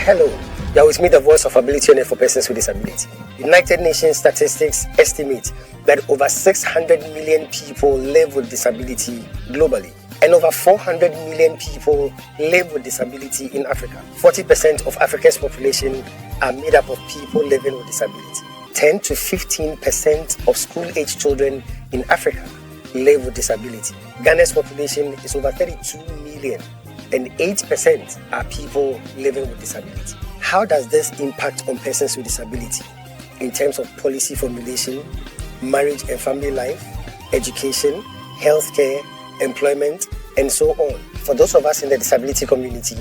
Hello, you are with me, the voice of ability owner for persons with disability. United Nations statistics estimate that over 600 million people live with disability globally, and over 400 million people live with disability in Africa. 40% of Africa's population are made up of people living with disability. 10 to 15% of school-age children in Africa live with disability. Ghana's population is over 32 million, and 8% are people living with disability. How does this impact on persons with disability in terms of policy formulation, marriage and family life, education, healthcare, employment, and so on? For those of us in the disability community,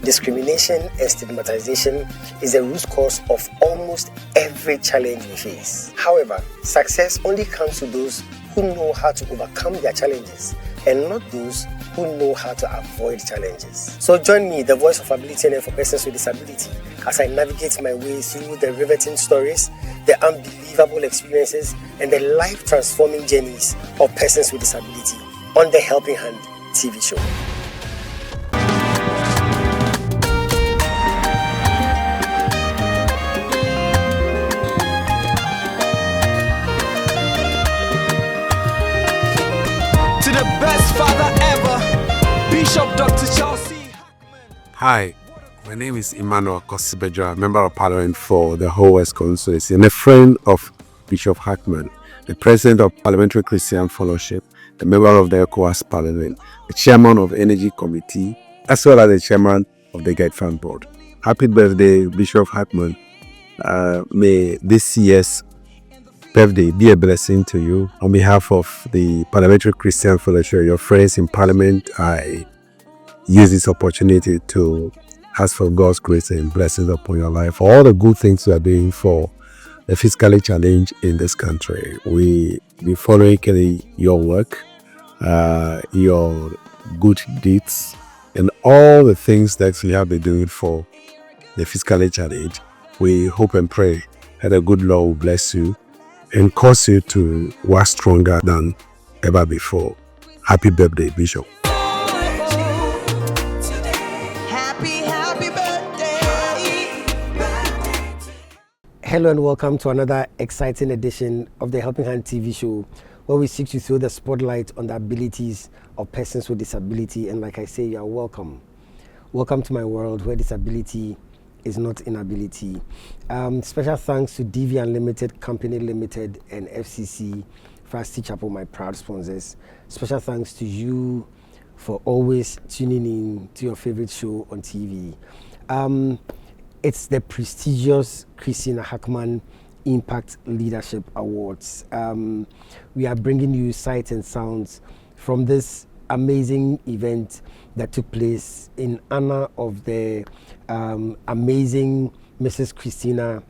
discrimination and stigmatization is the root cause of almost every challenge we face. However, success only comes to those who know how to overcome their challenges and not those who know how to avoid challenges. So join me, the voice of ability and for persons with disability, as I navigate my way through the riveting stories, the unbelievable experiences, and the life-transforming journeys of persons with disability on the Helping Hand TV show. To the best father ever, Bishop Dr. C.H.I.L. Hi, my name is Emmanuel Kosibejo, Member of Parliament for the Whole West Constituency and a friend of Bishop Hackman, the President of Parliamentary Christian Fellowship, the Member of the ECOWAS Parliament, the Chairman of Energy Committee, as well as the Chairman of the Guide Fund Board. Happy birthday, Bishop Hackman. May this year's birthday be a blessing to you. On behalf of the Parliamentary Christian Fellowship, your friends in Parliament, I use this opportunity to ask for God's grace and blessings upon your life, for all the good things you are doing for the physically challenged in this country. We be following your work, your good deeds, and all the things that you have been doing for the physically challenged. We hope and pray that the good Lord will bless you and cause you to work stronger than ever before. Happy birthday, Bishop. Happy birthday. Hello and welcome to another exciting edition of the Helping Hand TV show, where we seek to throw the spotlight on the abilities of persons with disability. And like I say, you are welcome. Welcome to my world where disability is not inability. Special thanks to DV Unlimited Company Limited and FCC for C.H.I.L, my proud sponsors. Special thanks to you for always tuning in to your favorite show on TV. It's the prestigious Christina Hackman Impact Leadership Awards. We are bringing you sights and sounds from this amazing event that took place in honor of the amazing Mrs. Christina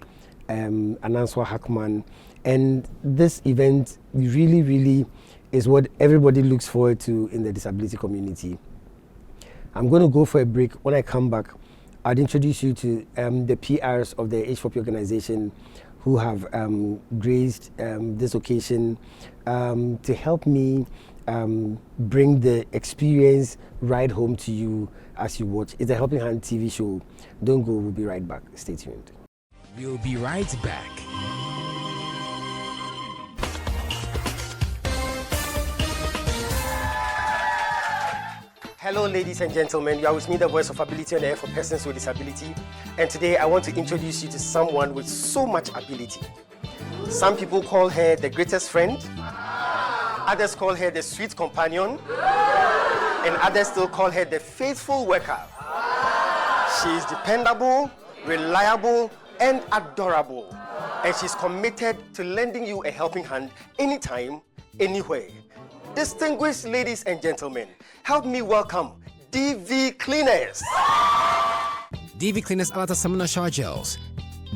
Ananswa Hackman. And this event really is what everybody looks forward to in the disability community. I'm going to go for a break. When I come back, I'd introduce you to the PRs of the H4P Organization who have graced this occasion to help me bring the experience right home to you as you watch. It's a Helping Hand TV show. Don't go, we'll be right back. Stay tuned. We'll be right back. Hello ladies and gentlemen, you are with me, the voice of ability on air for persons with disability. And today I want to introduce you to someone with so much ability. Some people call her the greatest friend, others call her the sweet companion, and others still call her the faithful worker. She is dependable, reliable, and adorable. And she's committed to lending you a helping hand anytime, anywhere. Distinguished ladies and gentlemen, help me welcome DV Cleaners. DV Cleaners Alata Samana Shower Gels,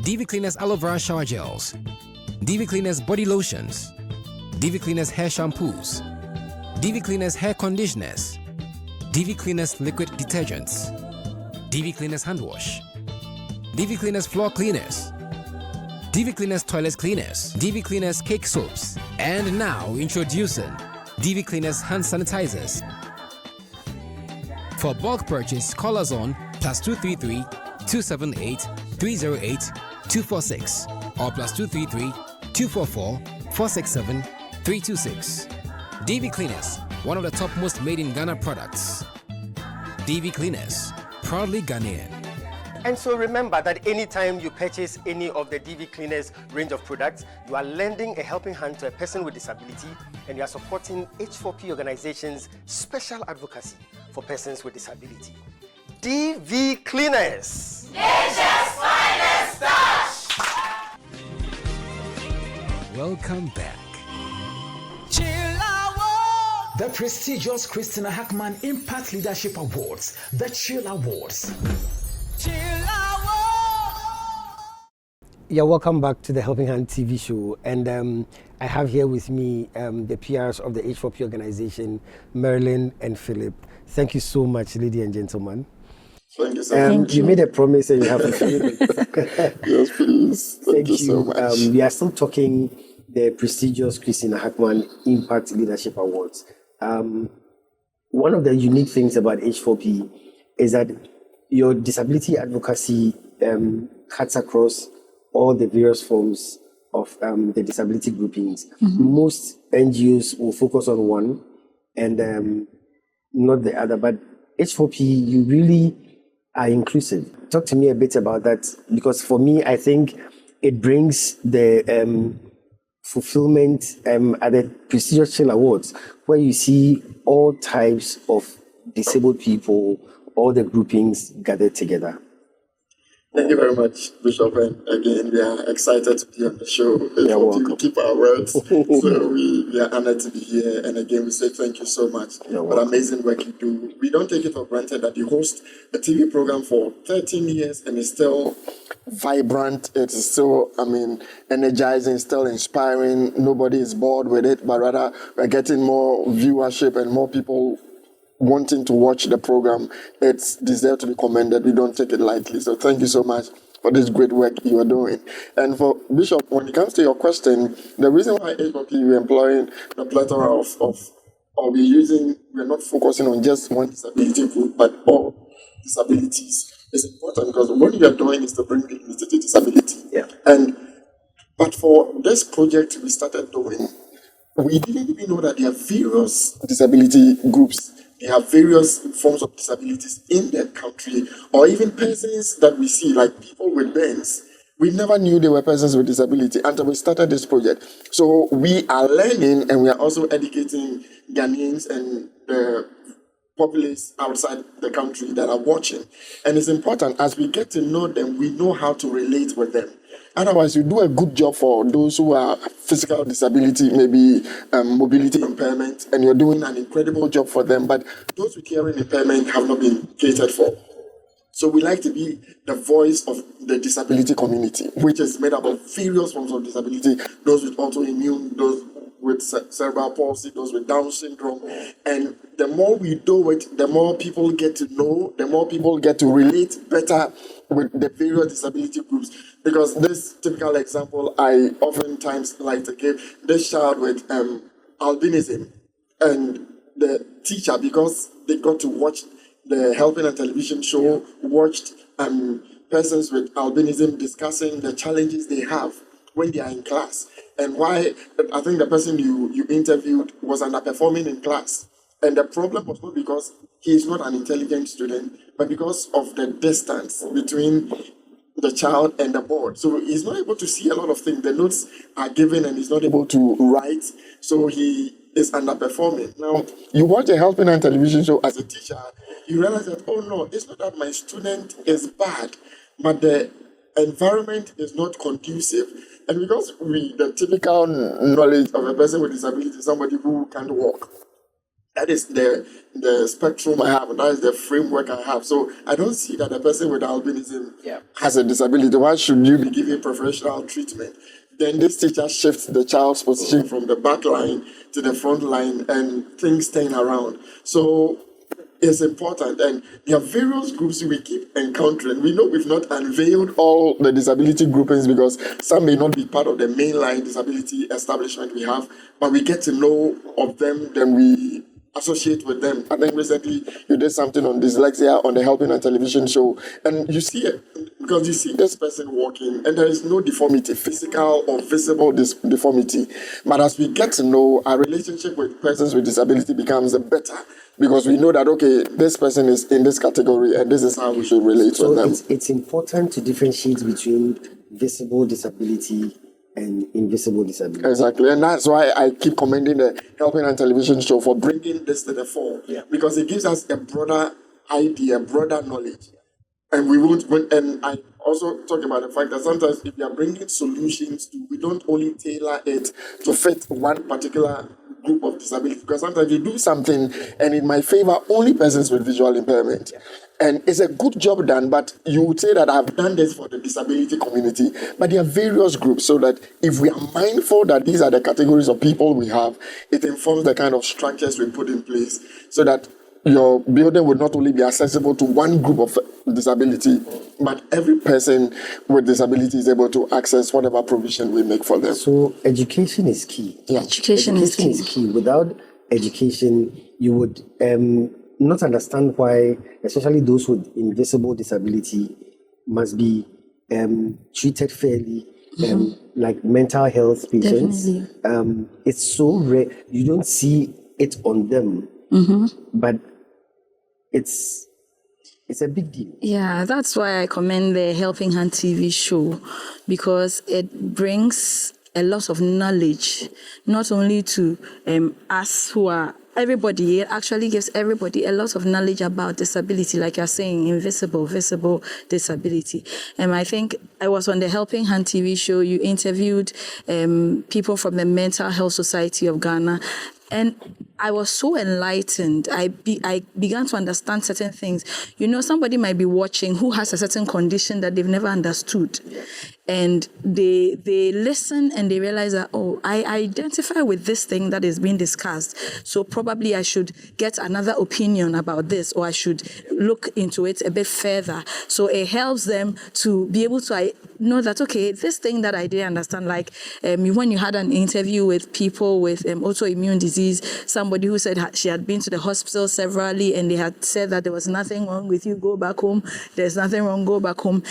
DV Cleaners Aloe Vera Shower Gels, DV Cleaners Body Lotions, DV Cleaners Hair Shampoos, DV Cleaners Hair Conditioners, DV Cleaners Liquid Detergents, DV Cleaners Hand Wash, DV Cleaners Floor Cleaners, DV Cleaners Toilet Cleaners, DV Cleaners Cake Soaps, and now introducing DV Cleaners Hand Sanitizers. For bulk purchase, call us on +233 278 308 246 or +233 244 467 326. DV Cleaners, one of the topmost made in Ghana products. DV Cleaners, proudly Ghanaian. And so remember that anytime you purchase any of the DV Cleaners range of products, you are lending a helping hand to a person with disability, and you are supporting H4P Organization's special advocacy for persons with disability. DV Cleaners, Nature's finest touch. Welcome back. The prestigious Christina Hackman Impact Leadership Awards, the C.H.I.L Awards. Yeah, welcome back to the Helping Hand TV show. And I have here with me the PRs of the H4P Organization, Marilyn and Philip. Thank you so much, ladies and gentlemen. Thank you so much. You made a promise and you have fulfilled it. Yes, please. Thank you so much. We are still talking the prestigious Christina Hackman Impact Leadership Awards. One of the unique things about H4P is that your disability advocacy cuts across all the various forms of the disability groupings. Most NGOs will focus on one and not the other, but H4P, you really are inclusive. Talk to me a bit about that, because for me, I think it brings the fulfillment at the prestigious C.H.I.L Awards, where you see all types of disabled people, all the groupings gathered together. Thank you very much, Bishop. And again, we are excited to be on the show. You're welcome. We keep our words. So we are honored to be here. And again, we say thank you so much for the amazing work you do. We don't take it for granted that you host a TV program for 13 years and it's still vibrant. It's still, energizing, still inspiring. Nobody is bored with it, but rather we're getting more viewership and more people wanting to watch the program. It's deserved to be commended. We don't take it lightly. So thank you so much for this great work you are doing. And for Bishop, when it comes to your question, the reason why H4P we're employing the plethora we're not focusing on just one disability group, but all disabilities is important, because what we are doing is to bring dignity to disability. Yeah. But for this project we started doing, we didn't even know that there are various disability groups. They have various forms of disabilities in their country, or even persons that we see, like people with burns. We never knew they were persons with disability until we started this project. So we are learning, and we are also educating Ghanaians and the populace outside the country that are watching. And it's important, as we get to know them, we know how to relate with them. Otherwise, you do a good job for those who are physical disability, maybe mobility impairment, and you're doing an incredible job for them. But those with hearing impairment have not been catered for. So we like to be the voice of the disability community, which is made up of various forms of disability, those with autoimmune, those with cerebral palsy, those with Down syndrome. And the more we do it, the more people get to know, the more people get to relate better with the various disability groups. Because this typical example I oftentimes like to give, this child with albinism, and the teacher, because they got to watch the Helping Hand television show, watched persons with albinism discussing the challenges they have when they are in class, and why I think the person you interviewed was underperforming in class. And the problem was not because he is not an intelligent student, but because of the distance between the child and the board. So he's not able to see a lot of things. The notes are given and he's not able to write. So he is underperforming. Now, you watch a Helping Hand television show as a teacher, you realize that, oh no, it's not that my student is bad, but the environment is not conducive. And because the typical knowledge of a person with disability is somebody who can't walk. That is the spectrum I have, and that is the framework I have. So I don't see that a person with albinism has a disability. Why should you be giving professional treatment? Then this teacher shifts the child's position from the back line to the front line, and things turn around. So it's important, and there are various groups we keep encountering. We know we've not unveiled all the disability groupings because some may not be part of the mainline disability establishment we have, but we get to know of them, then we associate with them. I think recently you did something on dyslexia on the Helping Hand television show, and you see it because you see this person walking, and there is no deformity, physical or visible deformity. But as we get to know, our relationship with persons with disability becomes better because we know that okay, this person is in this category, and this is how we should relate with them. It's important to differentiate between visible disability and invisible disability. Exactly, and that's why I keep commending the Helping Hand television show for bringing this to the fore, because it gives us a broader idea, broader knowledge, and we won't. And I also talk about the fact that sometimes if we are bringing solutions to, we don't only tailor it to fit one particular group of disability, because sometimes you do something and it might favor only persons with visual impairment. And it's a good job done, but you would say that I've done this for the disability community. But there are various groups, so that if we are mindful that these are the categories of people we have, it informs the kind of structures we put in place so that your building would not only be accessible to one group of disability, but every person with disability is able to access whatever provision we make for them. So education is key. Education is key. Without education, you would not understand why, especially those with invisible disability, must be treated fairly, like mental health patients. It's so rare. You don't see it on them, but it's a big deal. Yeah, that's why I commend the Helping Hand TV show, because it brings a lot of knowledge, not only to us who are everybody. It actually gives everybody a lot of knowledge about disability, like you're saying, invisible, visible disability. I think I was on the Helping Hand TV show. You interviewed people from the Mental Health Society of Ghana. And I was so enlightened. I began to understand certain things. You know, somebody might be watching who has a certain condition that they've never understood. And they listen and they realize that, oh, I identify with this thing that is being discussed. So probably I should get another opinion about this, or I should look into it a bit further. So it helps them to be able to know that, okay, this thing that I didn't understand, like when you had an interview with people with autoimmune disease, somebody who said she had been to the hospital severally and they had said that there was nothing wrong with you, go back home, there's nothing wrong, go back home,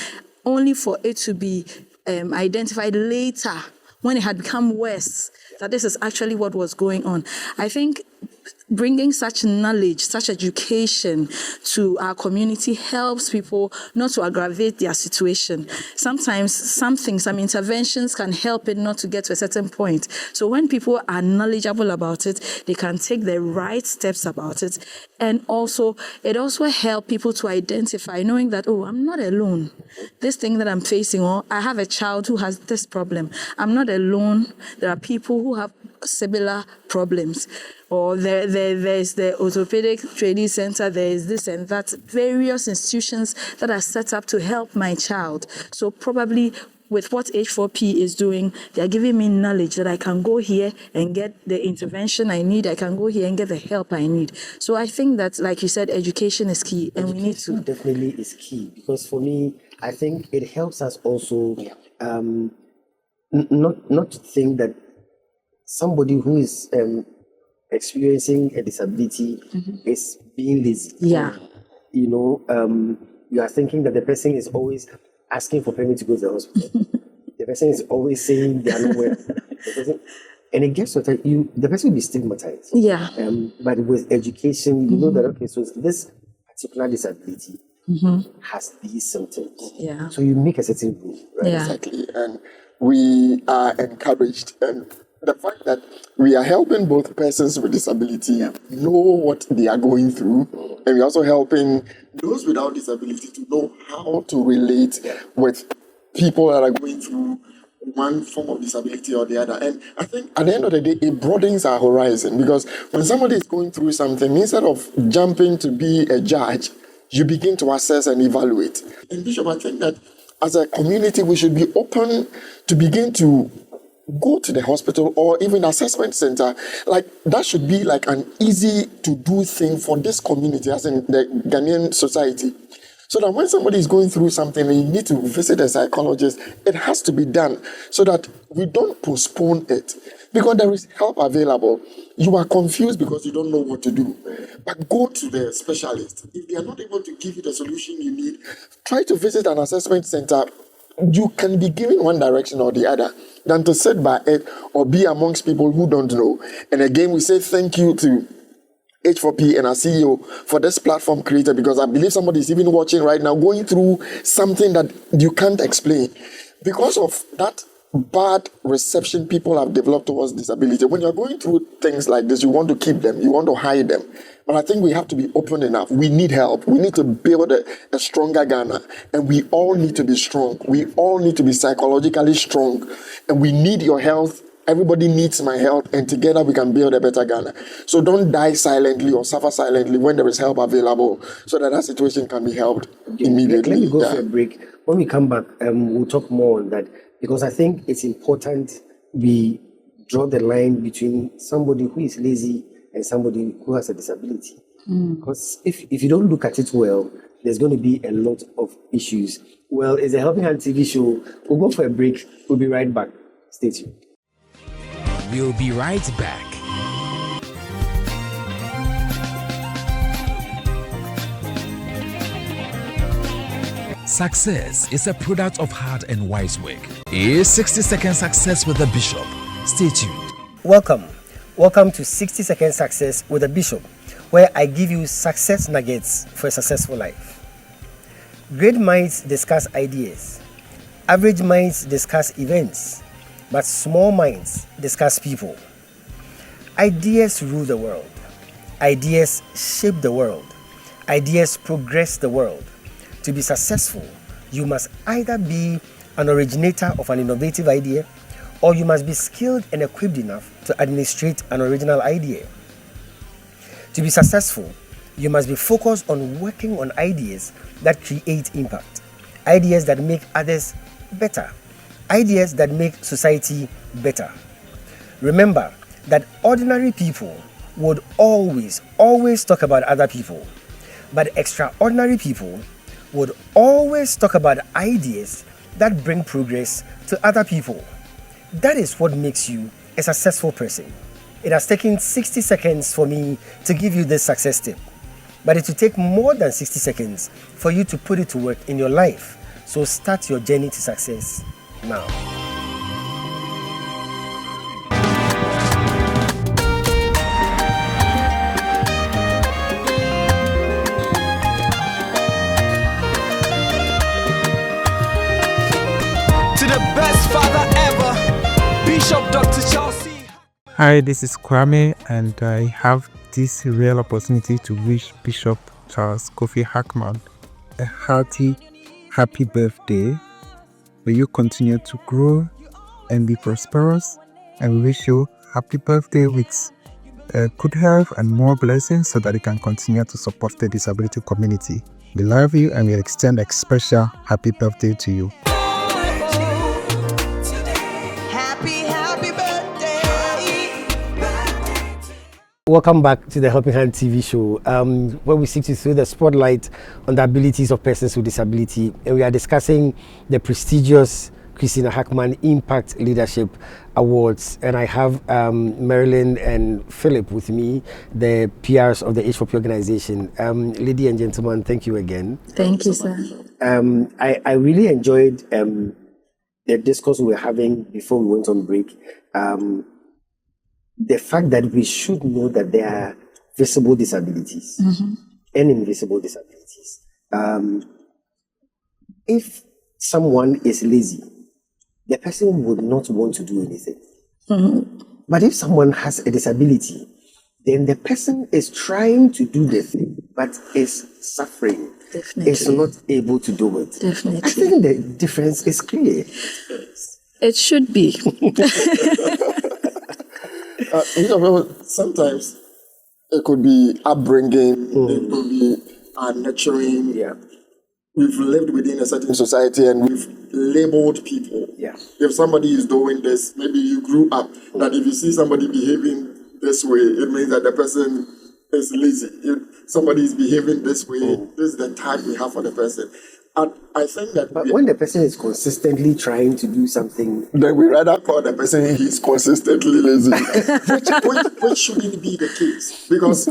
only for it to be identified later when it had become worse, that this is actually what was going on. I think bringing such knowledge, such education to our community helps people not to aggravate their situation. Sometimes some interventions can help it not to get to a certain point. So when people are knowledgeable about it, they can take the right steps about it. And also, it also helps people to identify, knowing that, oh, I'm not alone. This thing that I'm facing, or I have a child who has this problem. I'm not alone. There are people who have similar problems. Or there's the orthopedic training center, there is this and that, various institutions that are set up to help my child. So probably with what H4P is doing, they're giving me knowledge that I can go here and get the intervention I need. I can go here and get the help I need. So I think that, like you said, education is key, and we need to. Definitely is key, because for me, I think it helps us also not to think that somebody who is experiencing a disability is being lazy. Yeah. You know, you are thinking that the person is always asking for permission to go to the hospital. The person is always saying they are not well. And it gets to the person will be stigmatized. Yeah. But with education, you know that, okay, so this particular disability has these symptoms. Yeah. So you make a certain rule, right? Yeah. Exactly. And we are encouraged, and the fact that we are helping both persons with disability know what they are going through, and we're also helping those without disability to know how to relate with people that are going through one form of disability or the other. And I think at the end of the day, it broadens our horizon, because when somebody is going through something, instead of jumping to be a judge, you begin to assess and evaluate. And Bishop, I think that as a community, we should be open to begin to go to the hospital or even assessment center. Like, that should be like an easy to do thing for this community, as in the Ghanaian society, So that when somebody is going through something and you need to visit a psychologist, it has to be done so that we don't postpone it. Because there is help available. You are confused because you don't know what to do. But go to the specialist. If they are not able to give you the solution you need, try to visit an assessment center. You can be given one direction or the other than to sit by it or be amongst people who don't know. And again, we say thank you to H4P and our CEO for this platform created, because I believe somebody is even watching right now going through something that you can't explain. Because of that bad reception people have developed towards disability, when you're going through things like this, you want to keep them, you want to hide them. But I think we have to be open enough. We need help. We need to build a stronger Ghana. And we all need to be strong. We all need to be psychologically strong. And we need your health. Everybody needs my help. And together we can build a better Ghana. So don't die silently or suffer silently when there is help available, so that situation can be helped immediately. Let me go for a break. When we come back, we'll talk more on that, because I think it's important we draw the line between somebody who is lazy and somebody who has a disability. Because if you don't look at it well, there's going to be a lot of issues. Well, it's a Helping Hand TV show. We'll go for a break. We'll be right back. Stay tuned. We'll be right back. Success is a product of hard and wise work. Here's 60-second success with the Bishop. Stay tuned. Welcome to 60-second success with the Bishop, where I give you success nuggets for a successful life. Great minds discuss ideas. Average minds discuss events. But small minds discuss people. Ideas rule the world. Ideas shape the world. Ideas progress the world. To be successful, you must either be an originator of an innovative idea, or you must be skilled and equipped enough to administrate an original idea. To be successful, you must be focused on working on ideas that create impact, ideas that make others better, ideas that make society better. Remember that ordinary people would always talk about other people, but extraordinary people would always talk about ideas that bring progress to other people. That is what makes you a successful person. It has taken 60 seconds for me to give you this success tip, but it will take more than 60 seconds for you to put it to work in your life. So start your journey to success now. To the best father ever, Bishop Dr. C.H.I.L. Hi, this is Kwame, and I have this real opportunity to wish Bishop Charles Kofi Hackman a hearty, happy birthday. May you continue to grow and be prosperous, and we wish you happy birthday with good health and more blessings, so that you can continue to support the disability community. We love you, and we extend a special happy birthday to you. Welcome back to the Helping Hand TV show, where we seek to throw the spotlight on the abilities of persons with disability. And we are discussing the prestigious Christina Hackman Impact Leadership Awards. And I have Marilyn and Philip with me, the PRs of the H4P Organization. Ladies and gentlemen, thank you again. Thank you, sir. I really enjoyed the discourse we were having before we went on break. The fact that we should know that there are visible disabilities and invisible disabilities. If someone is lazy, the person would not want to do anything. But if someone has a disability, then the person is trying to do the thing, but is suffering. Definitely. Is not able to do it. Definitely. I think the difference is clear. It should be. Sometimes it could be upbringing, it could be our nurturing. Yeah. We've lived within a certain society and we've labeled people. Yeah. If somebody is doing this, maybe you grew up that if you see somebody behaving this way, it means that the person is lazy. somebody is behaving this way, this is the tag we have for the person. And I think that when the person is consistently trying to do something, then we rather call the person he's consistently lazy, which shouldn't be the case. Because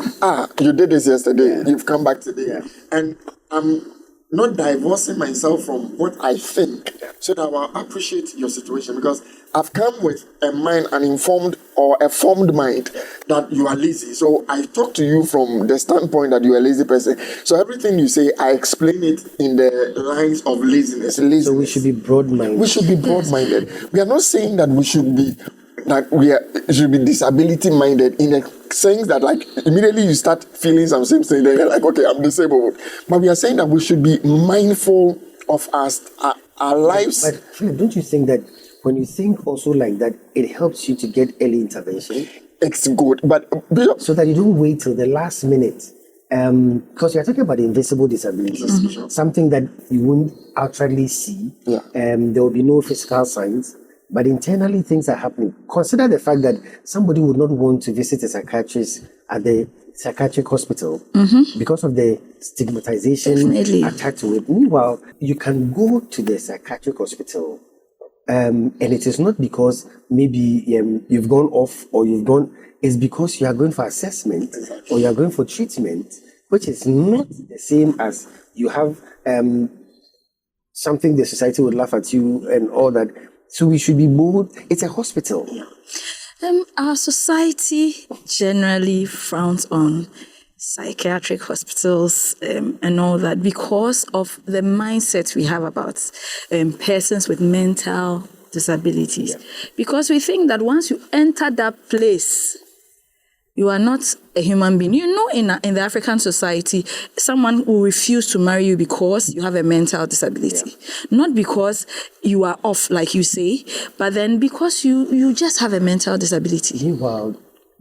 you did this yesterday, you've come back today, and I'm not divorcing myself from what I think, so that I will appreciate your situation. Because I've come with a mind, an informed or a formed mind that you are lazy. So I talk to you from the standpoint that you are a lazy person. So everything you say, I explain it in the lines of laziness. So we should be broad-minded. We should be broad-minded. We are not saying that we should be disability-minded in the sense that, like, immediately you start feeling some symptoms, then you're like, okay, I'm disabled. But we are saying that we should be mindful of our lives. But Philip, don't you think that when you think also like that, it helps you to get early intervention? It's good, but so that you don't wait till the last minute. Because you're talking about invisible disabilities, something that you won't outwardly see. There will be no physical signs, but internally things are happening. Consider the fact that somebody would not want to visit a psychiatrist at the psychiatric hospital because of the stigmatization attached to it. Meanwhile, you can go to the psychiatric hospital, and it is not because maybe you've gone off or it's because you are going for assessment or you are going for treatment, which is not the same as you have something the society would laugh at you and all that. So we should be bold. It's a hospital. Our society generally frowns on psychiatric hospitals and all that because of the mindset we have about persons with mental disabilities. Because we think that once you enter that place, you are not a human being. You know, in the African society, someone will refuse to marry you because you have a mental disability. Not because you are off, like you say, but then because you just have a mental disability. Meanwhile,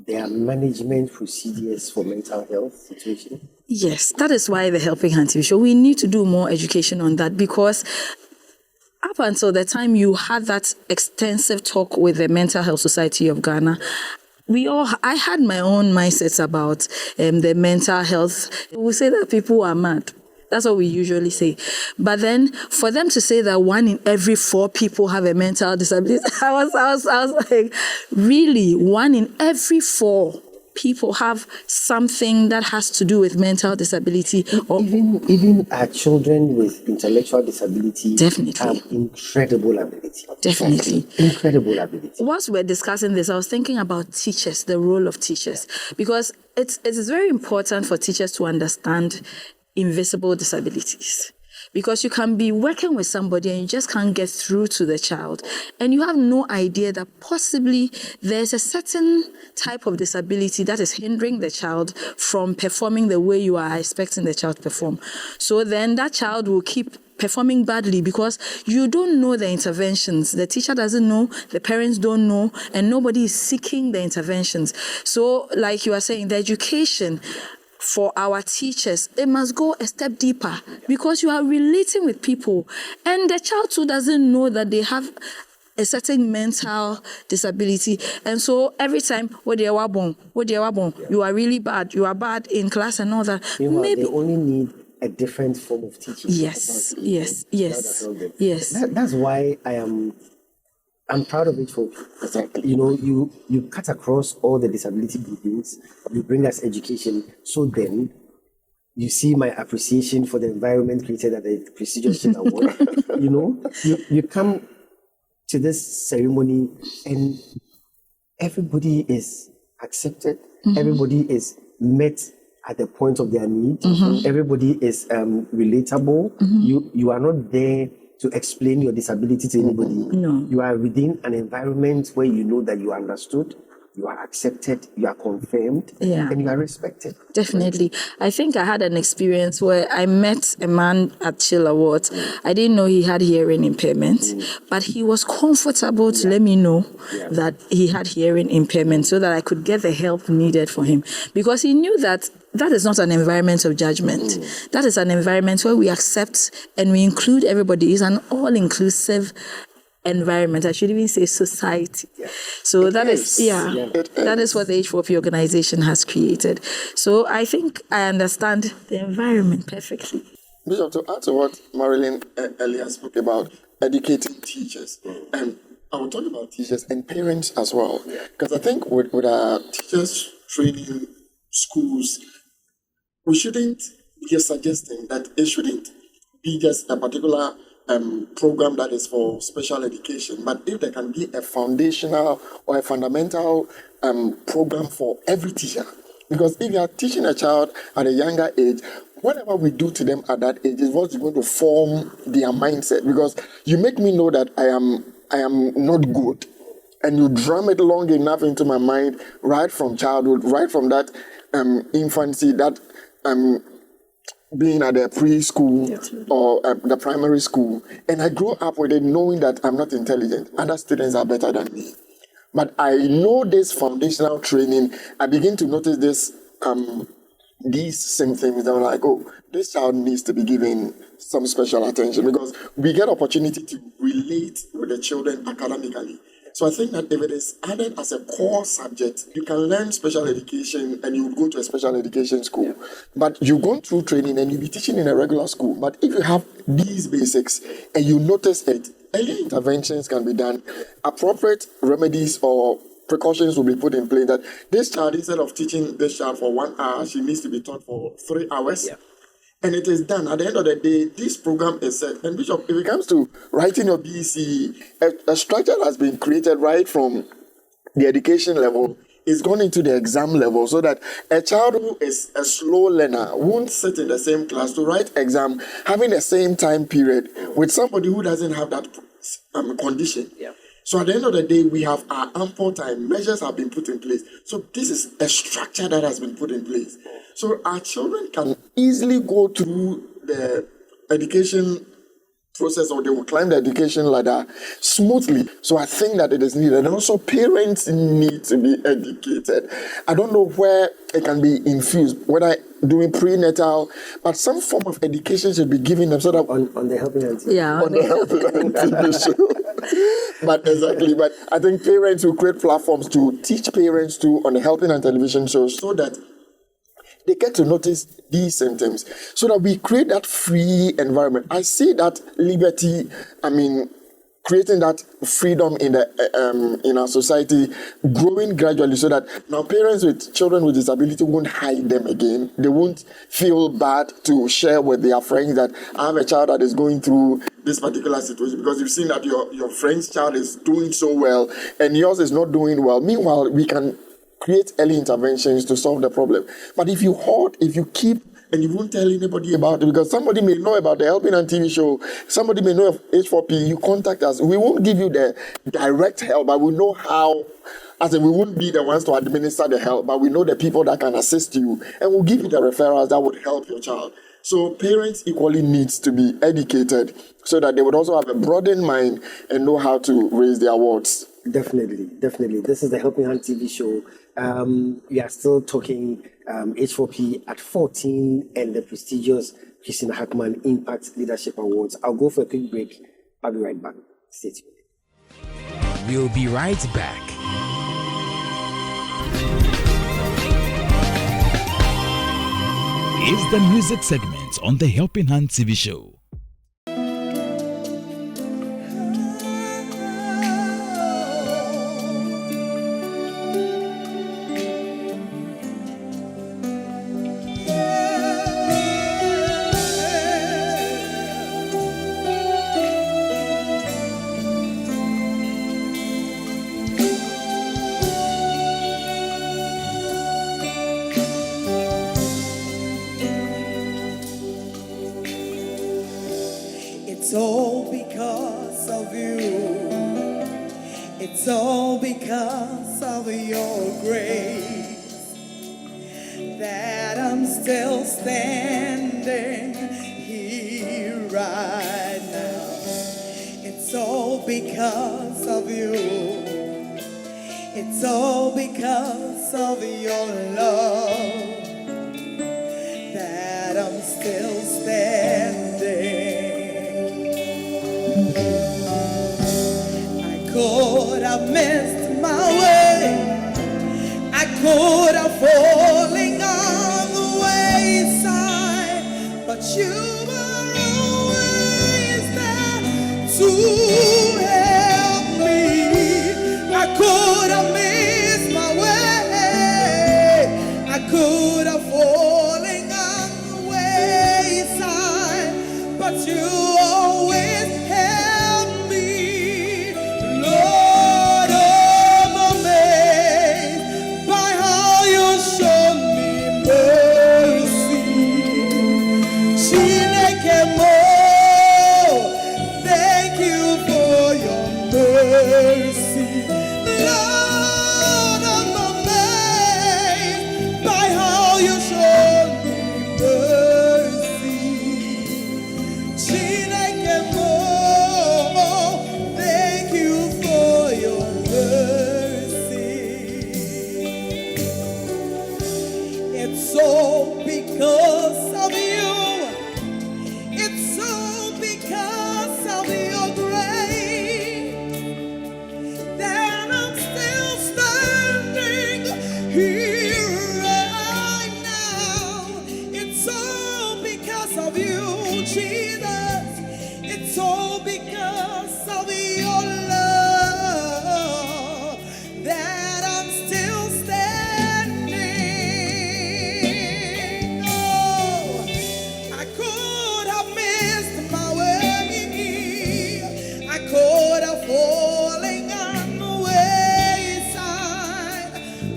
there are management procedures for mental health situation. Yes, that is why the Helping Hand TV show, we need to do more education on that, because up until the time you had that extensive talk with the Mental Health Society of Ghana, I had my own mindsets about the mental health. We say that people are mad. That's what we usually say. But then for them to say that 1 in every 4 people have a mental disability, I was like, really? 1 in every 4 people have something that has to do with mental disability? Or even our children with intellectual disability have incredible ability. Definitely. Incredible ability. Whilst we're discussing this, I was thinking about teachers, the role of teachers, because it's very important for teachers to understand invisible disabilities. Because you can be working with somebody and you just can't get through to the child, and you have no idea that possibly there's a certain type of disability that is hindering the child from performing the way you are expecting the child to perform. So then that child will keep performing badly because you don't know the interventions. The teacher doesn't know, the parents don't know, and nobody is seeking the interventions. So like you are saying, the education for our teachers, it must go a step deeper, because you are relating with people, and the child too doesn't know that they have a certain mental disability. And so every time you are really bad, you are bad in class and all that. Maybe they only need a different form of teaching. Yes. That's why I'm proud of H4P. You know, you cut across all the disability groupings, you bring us education. So then you see my appreciation for the environment created at the prestigious award. You know, you come to this ceremony and everybody is accepted, everybody is met at the point of their need, everybody is relatable. You are not there to explain your disability to anybody. No. You are within an environment where you know that you are understood, you are accepted, you are confirmed, and you are respected. Definitely. I think I had an experience where I met a man at C.H.I.L Awards. I didn't know he had hearing impairment, but he was comfortable to let me know that he had hearing impairment so that I could get the help needed for him, because he knew that is not an environment of judgment. That is an environment where we accept and we include everybody. It's an all-inclusive environment. I should even say society. So that is that is what the H4P organization has created. So I think I understand the environment perfectly. Bishop, to add to what Marilyn earlier spoke about, educating teachers, and I will talk about teachers and parents as well, because I think with our teachers training schools, we shouldn't be suggesting that it shouldn't be just a particular program that is for special education, but if there can be a foundational or a fundamental program for every teacher. Because if you are teaching a child at a younger age, whatever we do to them at that age is what's going to form their mindset. Because you make me know that I am not good, and you drum it long enough into my mind right from childhood, right from that infancy, that being at the preschool or the primary school, and I grew up with it knowing that I'm not intelligent. Other students are better than me. But I know this foundational training, I begin to notice this these same things that are like, oh, this child needs to be given some special attention, because we get opportunity to relate with the children academically. So I think that if it is added as a core subject, you can learn special education and you go to a special education school. But you've gone through training and you'll be teaching in a regular school. But if you have these basics and you notice it, early interventions can be done. Appropriate remedies or precautions will be put in place that this child, instead of teaching this child for 1 hour, she needs to be taught for 3 hours. And it is done. At the end of the day, this program is set. And Bishop, if it comes to writing your BC, a structure has been created right from the education level. It's gone into the exam level, so that a child who is a slow learner won't sit in the same class to write exam, having the same time period with somebody who doesn't have that condition. So at the end of the day, we have our ample time. Measures have been put in place. So this is a structure that has been put in place. So our children can easily go through the education process, or they will climb the education ladder smoothly. So I think that it is needed. And also parents need to be educated. I don't know where it can be infused, whether doing prenatal, but some form of education should be given them so that on the helping hand. On the helping hand. But exactly. But I think parents will create platforms to teach parents to on the helping hand television shows, so that they get to notice these symptoms, so that we create that free environment. I see that liberty, creating that freedom in our society growing gradually, so that now parents with children with disability won't hide them again. They won't feel bad to share with their friends that I have a child that is going through this particular situation, because you've seen that your friend's child is doing so well and yours is not doing well. Meanwhile, we can create early interventions to solve the problem. But if you hoard, if you keep, and you won't tell anybody about it, because somebody may know about the Helping Hand TV show, somebody may know of H4P, you contact us. We won't give you the direct help, but we know how, as in we won't be the ones to administer the help, but we know the people that can assist you, and we'll give you the referrals that would help your child. So parents equally needs to be educated, so that they would also have a broadened mind and know how to raise their wards. Definitely. This is the Helping Hand TV show. We are still talking H4P at 14 and the prestigious Christina Hackman Impact Leadership Awards. I'll go for a quick break. I'll be right back. Stay tuned. We'll be right back. It's the music segment on the Helping Hand TV show. It's all because of you. It's all because of your grace that I'm still standing here right now. It's all because of you. It's all because of your love that I'm still standing. missed my way. I could have fallen on the wayside, but you were always there to help me. I could have missed my way. I could have fallen on the wayside, but you always help me. Lord, I'm amazed by how you show me mercy. Chinekemo, thank you for your mercy. Lord, I'm amazed by how you show me mercy. Chinekemo, thank you for your mercy. It's all because of you. It's all because of your grace that I'm still standing here right now. It's all because of you, Jesus. It's all because of your love that I'm still standing. Oh, I could have missed my way. I could have fallen on the wayside,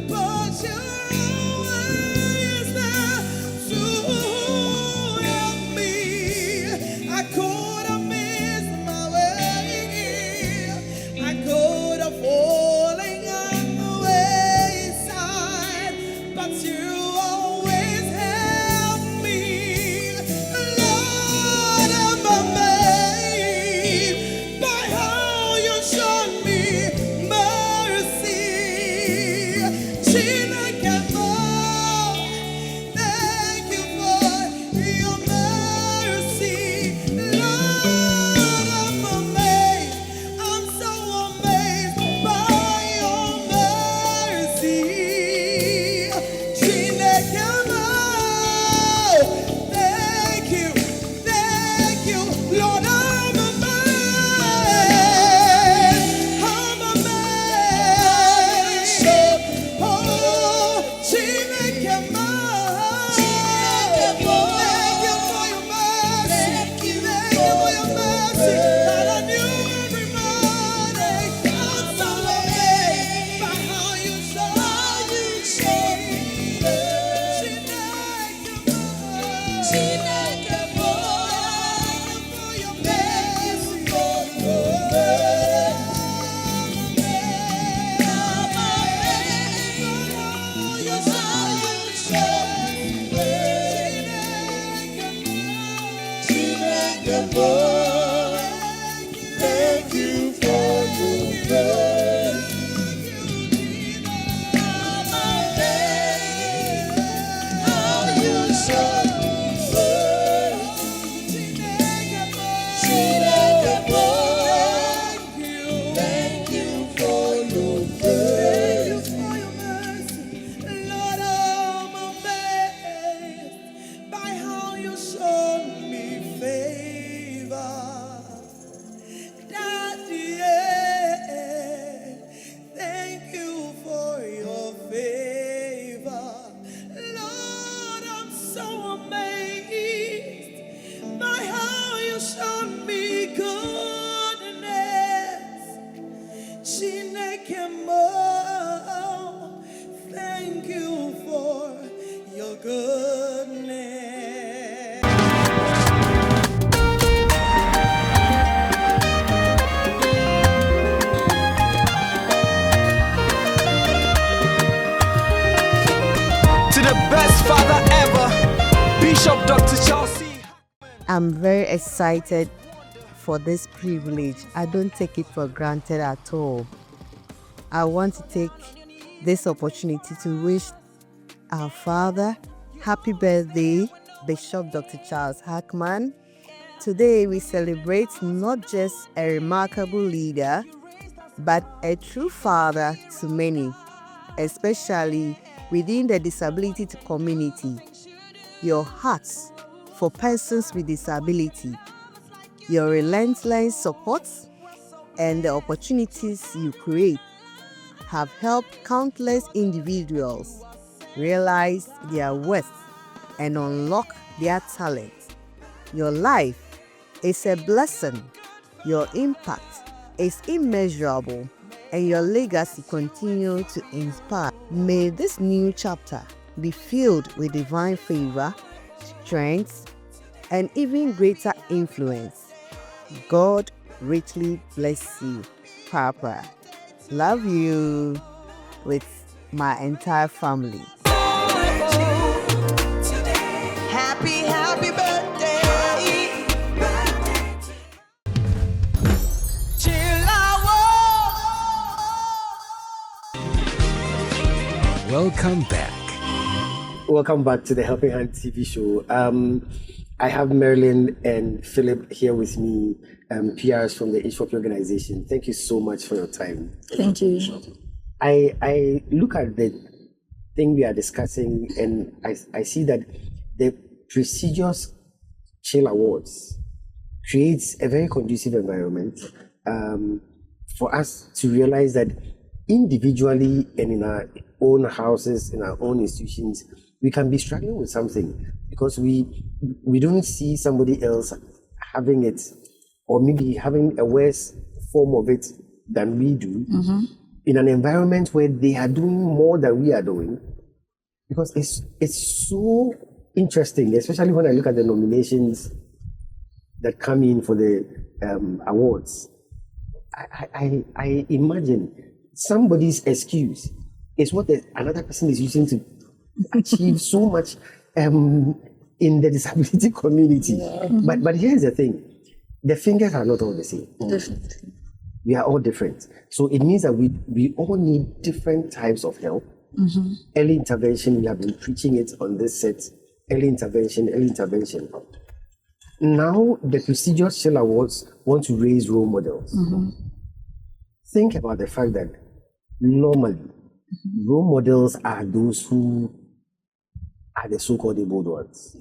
but you're always there to help me. I could have missed my way. I could have fallen on the wayside, but you always help me. Lord, I'm amazed by how you showed me mercy. Chinekemo, thank you for your mercy. Lord, I'm amazed. I'm so amazed by your mercy. Chinekemo, thank you, Lord. I'm amazed. I'm amazed. Oh, Chinekemo, thank you for your mercy. Thank you for your mercy that I knew every morning. I'm so amazed by how you show me. Chinekemo, for your mercy, for your thank you for your grace. How you show me mercy. Thank you for your grace. Lord, I'm amazed by how you show me favor. Daddy, thank you for your favor. Lord, I'm so amazed by how you showed me goodness. Chinekemo, thank you for your goodness. To the best father ever, Bishop Dr. C.H.I.L. I'm very excited for this privilege. I don't take it for granted at all. I want to take this opportunity to wish our father happy birthday, Bishop Dr. Charles Hackman. Today we celebrate not just a remarkable leader, but a true father to many, especially within the disability community. Your heart for persons with disability, your relentless support, and the opportunities you create have helped countless individuals realize their worth and unlock their talents. Your life is a blessing. Your impact is immeasurable, and your legacy continues to inspire. May this new chapter be filled with divine favor, strength, and even greater influence. God richly bless you, Papa. Love you with my entire family. Happy, happy birthday. Welcome back. Welcome back to the Helping Hand TV show. I have Marilyn and Philip here with me, PRs from the H4P Organization. Thank you so much for your time. Thank you. I look at the thing we are discussing and I see that the prestigious C.H.I.L Awards creates a very conducive environment for us to realize that individually and in our own houses, in our own institutions, we can be struggling with something because we don't see somebody else having it or maybe having a worse form of it than we do in an environment where they are doing more than we are doing. Because it's so interesting, especially when I look at the nominations that come in for the awards. I imagine somebody's excuse is what another person is using to achieve so much in the disability community. But here's the thing, the fingers are not all the same. Definitely. We are all different. So it means that we all need different types of help. Early intervention, we have been preaching it on this set. Early intervention. Now the prestigious C.H.I.L Awards want to raise role models. Think about the fact that normally role models are those who are the so-called abled ones.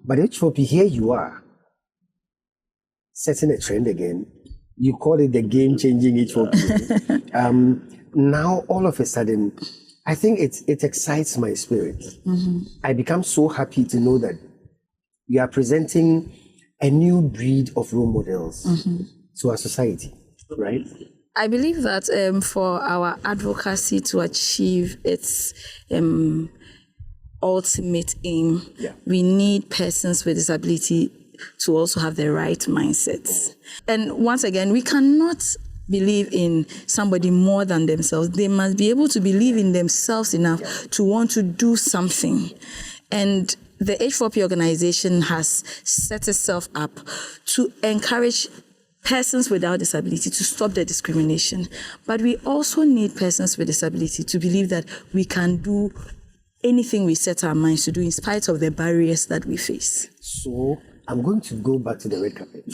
But H4P, here you are, setting a trend again. You call it the game-changing H4P. Now, all of a sudden, I think it excites my spirit. I become so happy to know that we are presenting a new breed of role models to our society, right? I believe that for our advocacy to achieve its ultimate aim, we need persons with disability to also have the right mindsets. And once again, we cannot believe in somebody more than themselves. They must be able to believe in themselves enough to want to do something. And the H4P organization has set itself up to encourage persons without disability to stop the discrimination. But we also need persons with disability to believe that we can do anything we set our minds to do in spite of the barriers that we face. So I'm going to go back to the red carpet.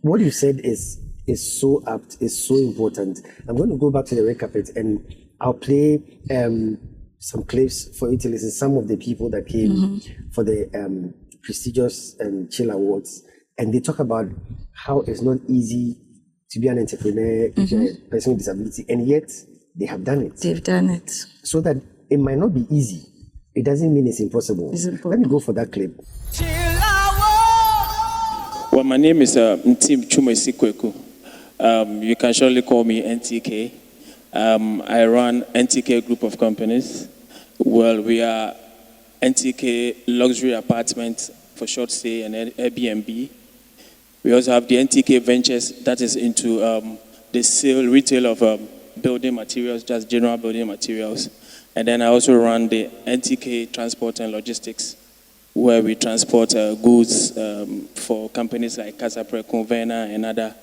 What you said is so apt, is so important. I'm going to go back to the red carpet and I'll play some clips for you to listen. Some of the people that came for the prestigious C.H.I.L Awards, and they talk about how it's not easy to be an entrepreneur if you're a person with disability, and yet they have done it. They've done it. So that it might not be easy. It doesn't mean it's impossible. Let me go for that clip. Well, my name is Ntim Chumesikweko. You can surely call me NTK. I run NTK Group of Companies. Well, we are NTK Luxury Apartment for short stay and Airbnb. We also have the NTK Ventures that is into the sale, retail of building materials, just general building materials. And then I also run the NTK Transport and Logistics, where we transport goods for companies like Casapre, Convena, and other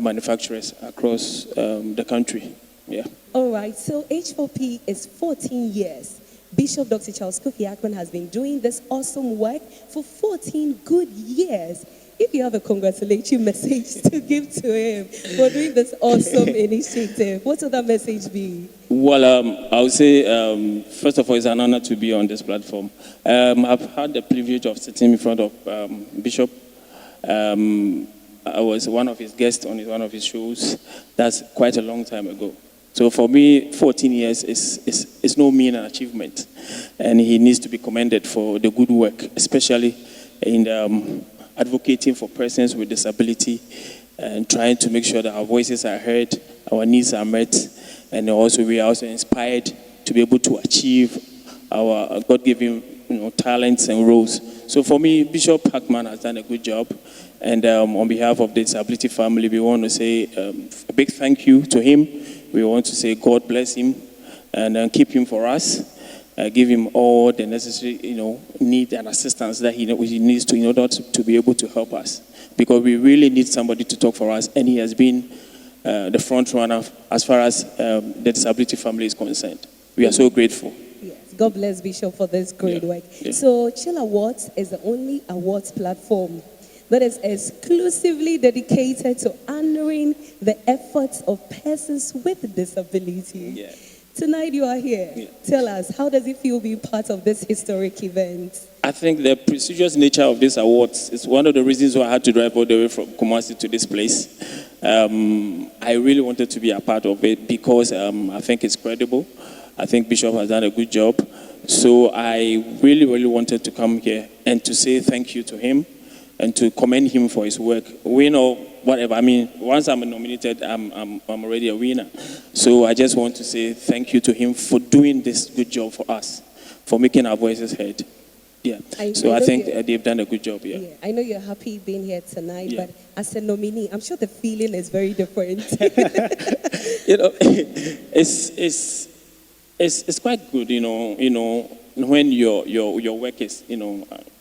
manufacturers across the country. Yeah. All right, so H4P is 14 years. Bishop Dr. Charles Kofi Akpan has been doing this awesome work for 14 good years. if you have a congratulatory message to give to him for doing this awesome initiative, what would that message be? Well, I would say, first of all, it's an honor to be on this platform. I've had the privilege of sitting in front of Bishop. I was one of his guests on one of his shows. That's quite a long time ago. So for me, 14 years is no mean achievement. And he needs to be commended for the good work, especially in advocating for persons with disability and trying to make sure that our voices are heard, our needs are met, and also we are also inspired to be able to achieve our God-given talents and roles. So for me, Bishop Hackman has done a good job. And on behalf of the disability family, we want to say a big thank you to him. We want to say God bless him and keep him for us. Give him all the necessary, need and assistance that he needs to in order to be able to help us. Because we really need somebody to talk for us, and he has been the front runner as far as the disability family is concerned. We are so grateful. Yes, God bless Bishop for this great work. Yeah. So C.H.I.L Awards is the only awards platform that is exclusively dedicated to honoring the efforts of persons with disability. Yeah. Tonight you are here. Yeah. Tell us, how does it feel being part of this historic event? I think the prestigious nature of these awards is one of the reasons why I had to drive all the way from Kumasi to this place. I really wanted to be a part of it because I think it's credible. I think Bishop has done a good job. So I really, really wanted to come here and to say thank you to him and to commend him for his work. Win or whatever. I mean, once I'm nominated, I'm already a winner. So I just want to say thank you to him for doing this good job for us, for making our voices heard. Yeah. I think they've done a good job. Yeah. I know you're happy being here tonight, but as a nominee, I'm sure the feeling is very different. It's quite good, when your work is,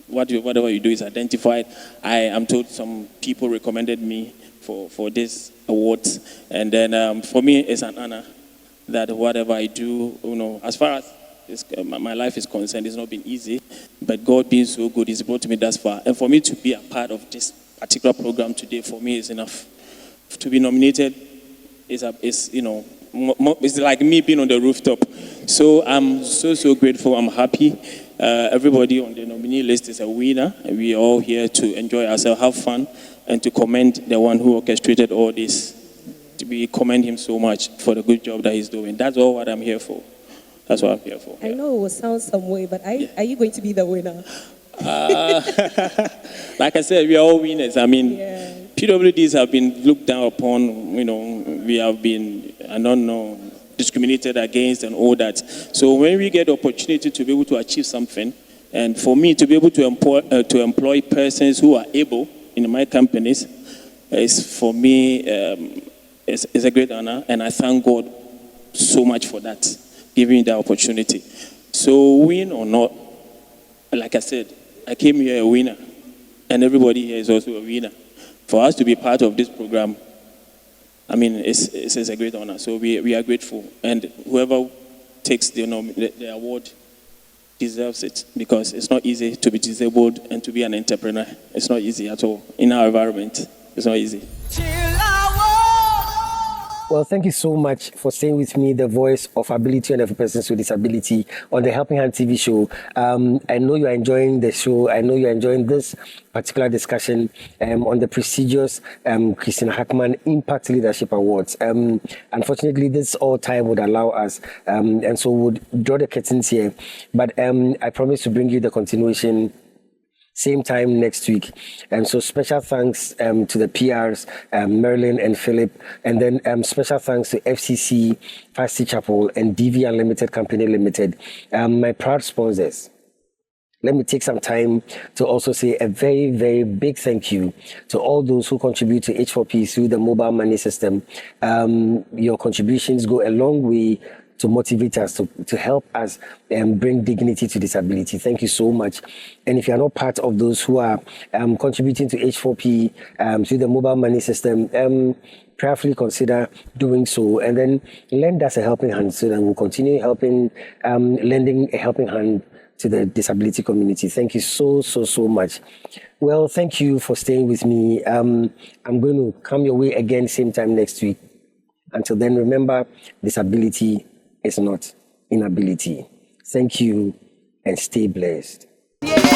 whatever you do is identified. I am told some people recommended me for this awards, and then for me it's an honor that whatever I do, as far as my life is concerned, it's not been easy, but God being so good, He's brought me thus far, and for me to be a part of this particular program today, for me is enough. To be nominated is it's like me being on the rooftop. So I'm so grateful. I'm happy. Everybody on the nominee list is a winner. And we're all here to enjoy ourselves, have fun, and to commend the one who orchestrated all this. We commend him so much for the good job that he's doing. That's all what I'm here for. That's what I'm here for. I know it will sound some way, but are you going to be the winner? Like I said, we are all winners. I mean, PWDs have been looked down upon. We have been, discriminated against and all that. So when we get the opportunity to be able to achieve something, and for me to be able to employ persons who are able in my companies, is for me is a great honor, and I thank God so much for that, giving me the opportunity. So win or not, like I said, I came here a winner, and everybody here is also a winner. For us to be part of this program, I mean, it's a great honor. So we are grateful, and whoever takes the award deserves it, because it's not easy to be disabled and to be an entrepreneur. It's not easy at all in our environment. It's not easy. Well, thank you so much for staying with me, the voice of ability and of persons with disability on the Helping Hand TV show. I know you're enjoying the show. I know you're enjoying this particular discussion on the prestigious Christina Hackman Impact Leadership Awards. Unfortunately, this all time would allow us, and so we'll draw the curtains here. But I promise to bring you the continuation same time next week. And so special thanks to the PRs, Marilyn and Philip, and then special thanks to FCC, C.H.I.L, and DV Unlimited Company Limited, my proud sponsors. Let me take some time to also say a very, very big thank you to all those who contribute to H4P through the mobile money system. Your contributions go a long way to motivate us, to help us bring dignity to disability. Thank you so much. And if you are not part of those who are contributing to H4P through the mobile money system, prayerfully consider doing so, and then lend us a helping hand so that we'll continue helping, lending a helping hand to the disability community. Thank you so much. Well, thank you for staying with me. I'm going to come your way again same time next week. Until then, remember, disability is not inability. Thank you and stay blessed. Yeah.